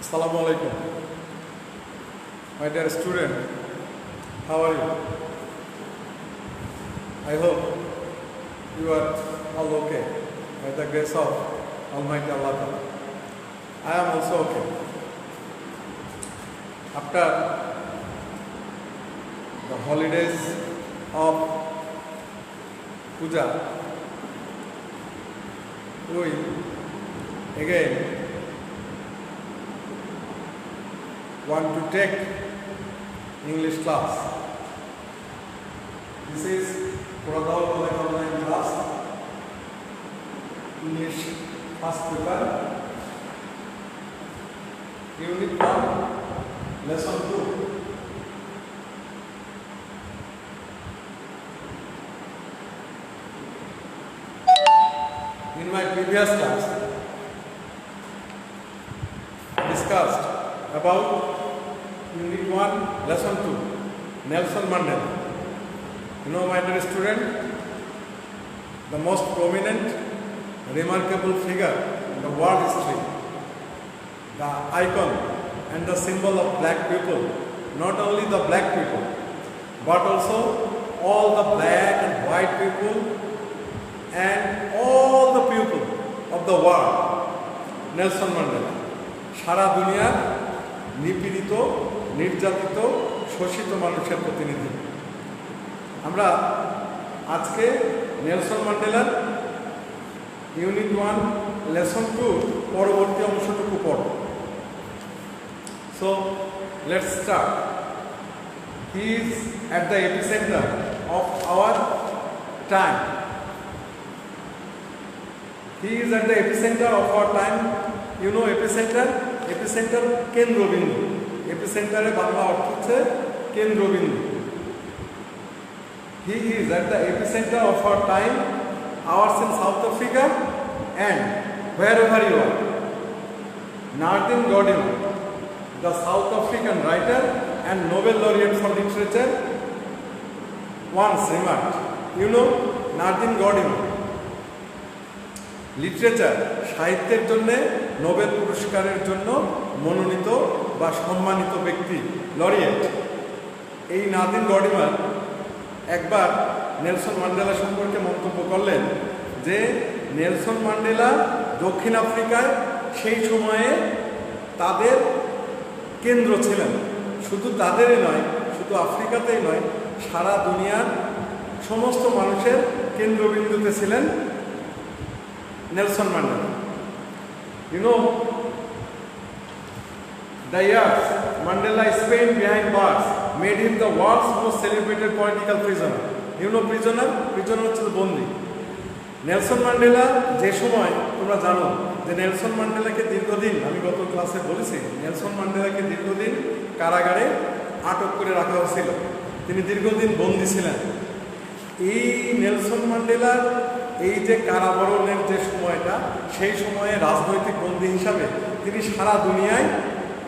Assalamu alaikum. My dear student, how are you? I hope you are all okay by the grace of Almighty Allah Ta'ala. I am also okay. After the holidays of Puja, we again want to take English class. This is Pradal online class, English first paper, Unit 1, Lesson 2. In my previous class, I discussed about Unit 1, Lesson 2, Nelson Mandela. You know, my dear student, the most prominent, remarkable figure in the world history, the icon and the symbol of black people, not only the black people, but also all the black and white people and all the people of the world, Nelson Mandela. সারা দুনিয়ার নিপীড়িত, নির্যাতিত, শোষিত মানুষের প্রতিনিধি। আমরা আজকে Nelson ম্যান্ডেলার unit 1 lesson 2 পরবর্তী অংশটুকু পড়ব। So let's start. He is at the epicenter of our time. He is at the epicenter of our time. You know epicenter? Epicenter কেন্দ্রবিন্দু। এপিসেন্টারে বাংলা অর্থ হচ্ছে কেন্দ্রবিন্দু। He is at the epicenter of our time, ours in South Africa and wherever you are. Nadine Gordimer, the South African writer and Nobel laureate for literature, once remarked, you know Nadine Gordimer, literature সাহিত্যের জন্য Nobel পুরস্কারের জন্য মনোনীত বা সম্মানিত ব্যক্তি, laureate. এই নাদিন গর্ডিমার একবার নেলসন ম্যান্ডেলা সম্পর্কে মন্তব্য করলেন যে নেলসন ম্যান্ডেলা দক্ষিণ আফ্রিকায় সেই সময়ে তাদের কেন্দ্র ছিলেন। শুধু তাদেরই নয়, শুধু আফ্রিকাতেই নয়, সারা দুনিয়ার সমস্ত মানুষের কেন্দ্রবিন্দুতে ছিলেন Nelson Mandela. You know, the years Mandela spent behind bars made him the world's most celebrated political prisoner. You know prisoner? Prisoner হচ্ছে বন্দী। নেলসন ম্যান্ডেলা যে সময় তোমরা জানো যে নেলসন ম্যান্ডেলাকে দীর্ঘদিন, আমি গত ক্লাসে বলেছি, নেলসন ম্যান্ডেলাকে দীর্ঘদিন কারাগারে আটক করে রাখা হয়েছিল। তিনি দীর্ঘদিন বন্দী ছিলেন। এই নেলসন ম্যান্ডেলার এই যে কারাবরণের যে সময়টা, সেই সময়ে রাজনৈতিক বন্দী হিসাবে তিনি সারা দুনিয়ায়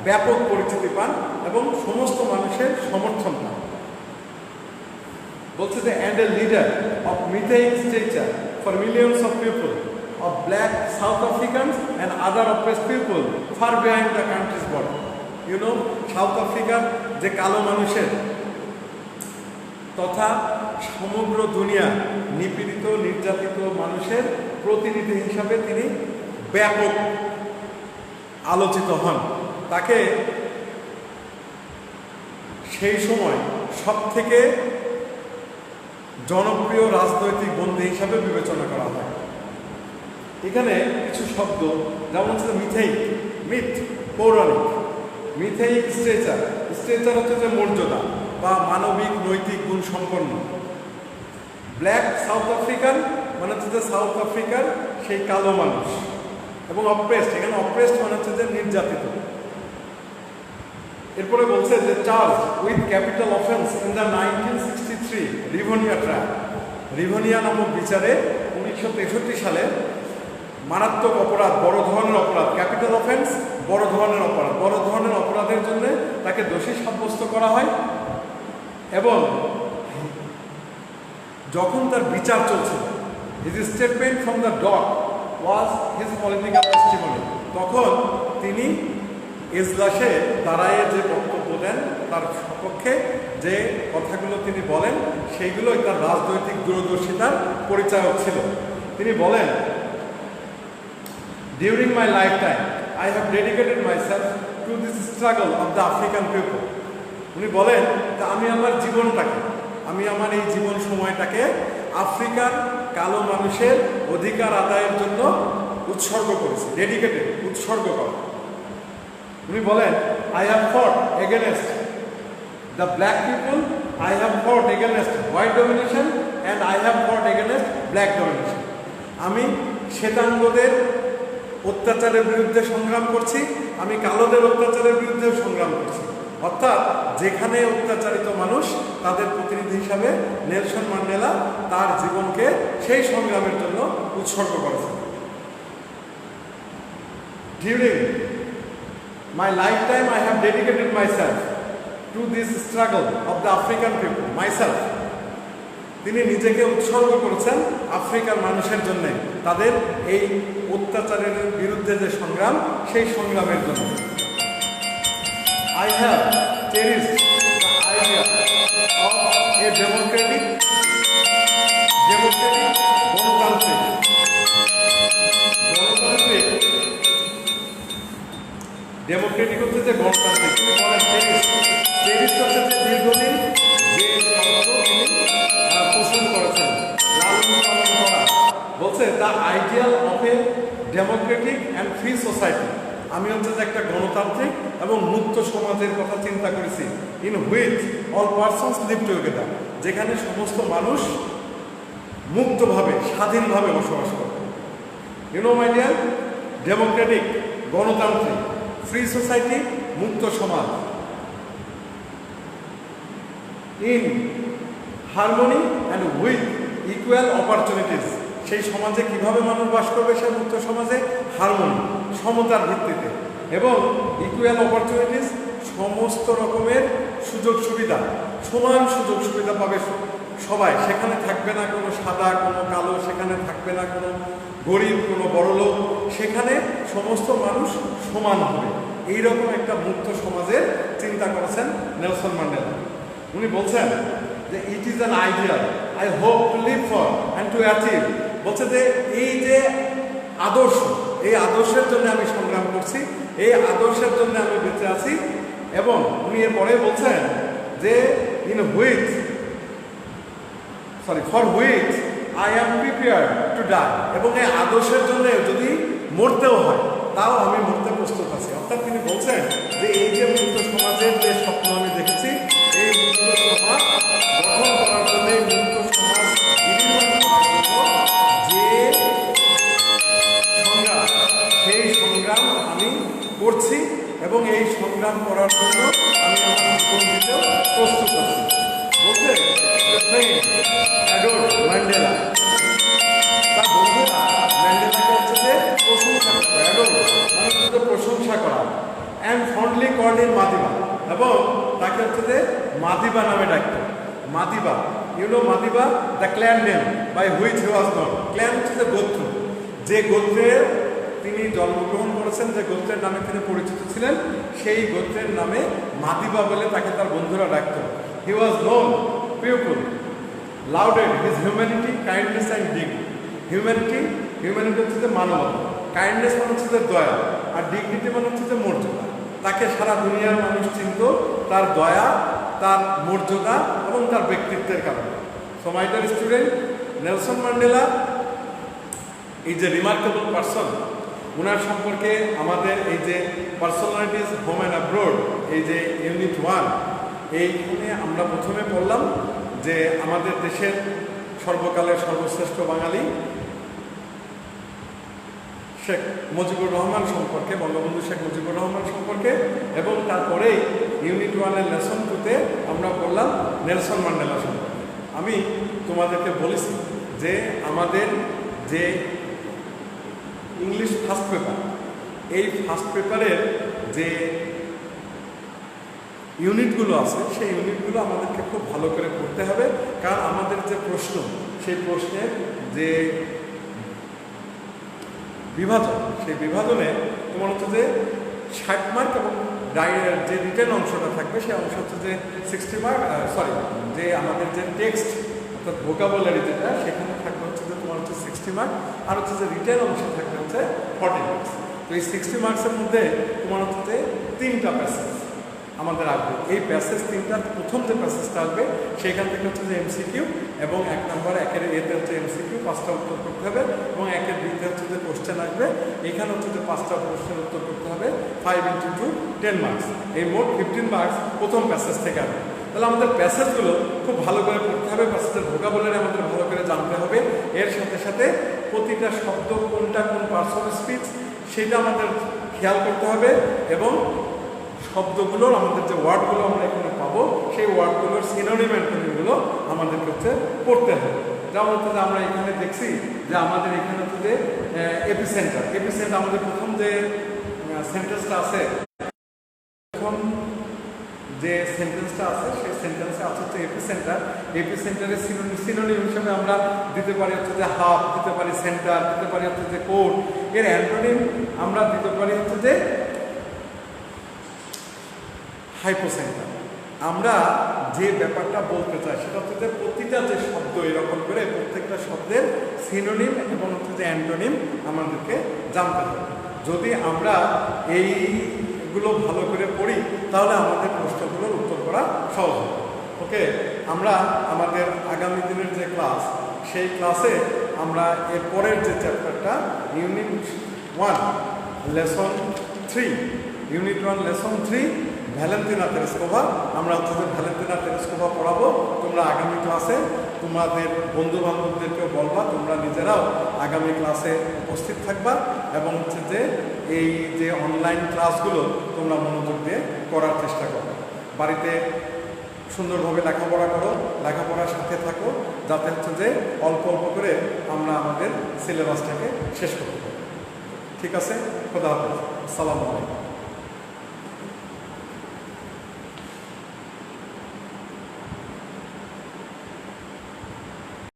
ব্যাপক পরিচিতি পান এবং সমস্ত মানুষের সমর্থন পান। বলছে যে and a leader of mythic stature for millions of people of black South Africans and other oppressed people far behind the country's border. You know, South আফ্রিকার যে কালো মানুষের তথা সমগ্র দুনিয়া নিপীড়িত, নির্যাতিত মানুষের প্রতিনিধি হিসাবে তিনি ব্যাপক আলোচিত হন। তাকে সেই সময় সবথেকে জনপ্রিয় রাজনৈতিক বন্দী হিসাবে বিবেচনা করা হয়। এখানে কিছু শব্দ, যেমন হচ্ছে মিথেইক, মিথ পৌরাণিক, মিথেইক স্ট্রেচার, স্ট্রেচার হচ্ছে যে মর্যাদা বা মানবিক নৈতিক গুণ সম্পন্ন। ব্ল্যাক সাউথ আফ্রিকান মানে হচ্ছে যে সাউথ আফ্রিকার সেই কালো মানুষ, এবং অপ্রেসড, এখানে অপ্রেসড মানে হচ্ছে যে নির্যাতিত। এরপরে বলছে যে charge with capital offence in the 1963 Rivonia trial. Rivonia নামক বিচারে 1963 সালে মারাত্মক অপরাধ, বড় ধরনের অপরাধ, ক্যাপিটাল অফেন্স বড় ধরনের অপরাধ, বড় ধরনের অপরাধের জন্য তাকে দোষী সাব্যস্ত করা হয়। এবং যখন তার বিচার চলছিল, his statement from the dock was his political testimony, তখন তিনি এজলাসে দাঁড়ায় যে বক্তব্য দেন তার সপক্ষে যে কথাগুলো তিনি বলেন সেইগুলোই তার রাজনৈতিক দূরদর্শিতার পরিচায়ক ছিল। তিনি বলেন, during my life time I have dedicated myself to this struggle of the African people. উনি বলেন যে আমি আমার এই জীবন সময়টাকে আফ্রিকার কালো মানুষের অধিকার আদায়ের জন্য উৎসর্গ করেছি। ডেডিকেটেড, উৎসর্গ করা। উনি বলেন, I have fought against the black people, I have fought against white domination and I have fought against black domination. আমি শ্বেতাঙ্গদের অত্যাচারের বিরুদ্ধে সংগ্রাম করছি, আমি কালোদের অত্যাচারের বিরুদ্ধেও সংগ্রাম করছি। অর্থাৎ যেখানে অত্যাচারিত মানুষ তাদের প্রতিনিধি হিসাবে নেলসন ম্যান্ডেলা তার জীবনকে সেই সংগ্রামের জন্য উৎসর্গ করেছেন। During my lifetime I have dedicated myself to this struggle of the African people, myself. তিনি নিজেকে উৎসর্গ করেছেন আফ্রিকার মানুষের জন্য, তাদের এই অত্যাচারের বিরুদ্ধে যে সংগ্রাম সেই সংগ্রামের জন্য। I have cherished the idea of a democratic Democratic হচ্ছে যে গণতান্ত্রিক। তিনি বলেন চেরিস্ট হচ্ছে যে দীর্ঘদিন যে শব্দ তিনি পোষণ করেছেন, লালন পালন করা। বলছে the ideal of a democratic and free society. আমি হচ্ছে যে একটা গণতান্ত্রিক এবং মুক্ত সমাজের কথা চিন্তা করেছি। In which all persons live together, যেখানে সমস্ত মানুষ মুক্তভাবে স্বাধীনভাবে বসবাস করে। ইউনো মাই ডিয়ার, ডেমোক্রেটিক গণতান্ত্রিক, ফ্রি সোসাইটি মুক্ত সমাজ, in harmony and with equal opportunities. সেই সমাজে কিভাবে মানুষ বাস করবে, সেই মুক্ত সমাজে হারমোনি, সমতার ভিত্তিতে, এবং ইকুয়াল অপরচুনিটিস, সমস্ত রকমের সুযোগ সুবিধা, সমান সুযোগ সুবিধা পাবে সবাই। সেখানে থাকবে না কোনো সাদা, কোনো কালো, সেখানে থাকবে না কোনো গরিব, কোনো বড়লোক, সেখানে সমস্ত মানুষ সমান হবে। এইরকম একটা মুক্ত সমাজের চিন্তা করেছেন নেলসন ম্যান্ডেলা। উনি বলছেন যে it is an ideal I hope to live for and to achieve. বলছে যে এই যে আদর্শ, এই আদর্শের জন্য আমি সংগ্রাম করছি, এই আদর্শের জন্য আমি বেঁচে আছি। এবং উনি এরপরে বলছেন যে for which I am prepared to die. এবং এই আদর্শের জন্য যদি মরতেও হয় তাও আমি মরতে প্রস্তুত আছি। অর্থাৎ তিনি বলছেন যে এই যে মুক্ত সমাজের যে স্বপ্ন আমি দেখেছি, এই মুক্ত সমাজ গঠন করার জন্য, এই মুক্ত সমাজ বিনির্মাণ করার জন্য যে সংগ্রাম, সেই সংগ্রাম আমি করছি এবং এই সংগ্রাম করার জন্য আমি আমার জীবন দিতেও প্রস্তুত আছি। বলছে ম্যান্ডেলা, তার বন্ধুরা ম্যান্ডেলাকে হচ্ছে যে প্রশংসা করতো, প্রশংসা করা, and fondly called in Madiba, এবং তাকে হচ্ছে যে মাদিবা নামে ডাকত। Madiba, you know Madiba, the clan name by which he was known. Clan হচ্ছে যে গোত্র, যে গোত্রের তিনি জন্মগ্রহণ করেছেন, যে গোত্রের নামে তিনি পরিচিত ছিলেন, সেই গোত্রের নামে মাদিবা বলে তাকে তার বন্ধুরা ডাকত। He was known people lauded his humanity, kindness and dignity. Humanity হচ্ছে যে মানবতা, কাইন্ডনেস মানে হচ্ছে যে দয়া, আর ডিগনিটি মানে হচ্ছে যে মর্যাদা। তাকে সারা দুনিয়ার মানুষ চিনত তার দয়া, তার মর্যাদা এবং তার ব্যক্তিত্বের কারণে। So my dear student, Nelson Mandela এই যে রিমার্কেবল পারসন, ওনার সম্পর্কে আমাদের এই যে পার্সোনালিটিস হোম অ্যান্ড অ্যাব্রোড, এই যে ইউনিট 1, এইখানে আমরা প্রথমে পড়লাম যে আমাদের দেশের সর্বকালের সর্বশ্রেষ্ঠ বাঙালি শেখ মুজিবুর রহমান সম্পর্কে, বঙ্গবন্ধু শেখ মুজিবুর রহমান সম্পর্কে, এবং তারপরেই ইউনিট 1-এর লেসন 2-তে আমরা পড়লাম নেলসন ম্যান্ডেলা সম্পর্কে। আমি তোমাদেরকে বলেছি যে আমাদের যে ইংলিশ ফার্স্ট পেপার, এই ফার্স্ট পেপারের যে ইউনিটগুলো আছে, সেই ইউনিটগুলো আমাদেরকে খুব ভালো করে পড়তে হবে। কারণ আমাদের যে প্রশ্ন, সেই প্রশ্নের যে বিভাজন, সেই বিভাজনে তোমার হচ্ছে যে 60 মার্ক এবং যে রিটেন অংশটা থাকবে সেই অংশ হচ্ছে যে 60 মার্ক, যে আমাদের যে টেক্সট অর্থাৎ ভোকাবুলারি যেটা সেখানে থাকবে হচ্ছে যে তোমার হচ্ছে 60 মার্ক, আর হচ্ছে যে রিটেন অংশ থাকবে হচ্ছে 40 মার্কস। তো এই 60 মার্কসের মধ্যে তোমার হচ্ছে যে 3টা প্যাসেজ আমাদের আসবে। এই প্যাসেজ 3টার প্রথম যে প্যাসেজটা আসবে সেখান থেকে হচ্ছে যে এমসিকিউ, এবং 1 নম্বর 1-এর এতে হচ্ছে এমসিকিউ 5টা উত্তর করতে হবে, এবং 1-এর বিতে হচ্ছে যে কোশ্চেন আসবে। এখানে হচ্ছে যে 5টা প্রশ্নের উত্তর করতে হবে, 5 × 2 10 মার্কস। এই মোট 15 মার্কস প্রথম প্যাসেজ থেকে আসবে। তাহলে আমাদের প্যাসেজগুলো খুব ভালো করে পড়তে হবে, প্যাসেজের ভোকাবুলারি আমাদের ভালো করে জানতে হবে। এর সাথে সাথে প্রতিটা শব্দ কোনটা কোন পার্টস অফ স্পিচ সেটা আমাদের খেয়াল করতে হবে, এবং শব্দগুলোর আমাদের যে ওয়ার্ডগুলো আমরা এখানে পাবো সেই ওয়ার্ডগুলোর সিনোনিম অ্যান্টোনিমগুলো আমাদেরকে হচ্ছে পড়তে হবে। যেমন হচ্ছে যে আমরা এখানে দেখছি যে আমাদের এখানে হচ্ছে যে এপিসেন্টার আমাদের প্রথম যে সেন্টেন্সটা আছে, প্রথম যে সেন্টেন্সটা আছে সেই সেন্টেন্সে আছে হচ্ছে এপিসেন্টারের সিনোনিম হিসেবে আমরা দিতে পারি হচ্ছে যে হাফ, দিতে পারি সেন্টার, দিতে পারি হচ্ছে যে কোর। এর অ্যান্টোনিম আমরা দিতে পারি হচ্ছে যে হাইপোসেন্টার। আমরা যে ব্যাপারটা বলতে চাই সেটা হচ্ছে যে প্রতিটা যে শব্দ এরকম করে প্রত্যেকটা শব্দের সিনোনিম এবং হচ্ছে যে অ্যান্টোনিম আমাদেরকে জানতে হবে। যদি আমরা এইগুলো ভালো করে পড়ি তাহলে আমাদের প্রশ্নগুলোর উত্তর করা সহজ হবে। ওকে, আমরা আমাদের আগামী দিনের যে ক্লাস সেই ক্লাসে আমরা এর পরের যে চ্যাপ্টারটা ইউনিট 1 লেসন 3 ভ্যালেন্টিনা তেরেস্কোভা, আমরা হচ্ছে যে ভ্যালেন্টিনা তেরেস্কোভা পড়াবো। তোমরা আগামী ক্লাসে তোমাদের বন্ধু বান্ধবদেরকেও বলবা, তোমরা নিজেরাও আগামী ক্লাসে উপস্থিত থাকবা, এবং হচ্ছে যে এই যে অনলাইন ক্লাসগুলো তোমরা মনোযোগ দিয়ে করার চেষ্টা করো। বাড়িতে সুন্দরভাবে লেখাপড়া করো, লেখাপড়ার সাথে থাকো, যাতে হচ্ছে যে অল্প অল্প করে আমরা আমাদের সিলেবাসটাকে শেষ করতে পারি। ঠিক আছে, খোদা হাফেজ, আসসালামু আলাইকুম।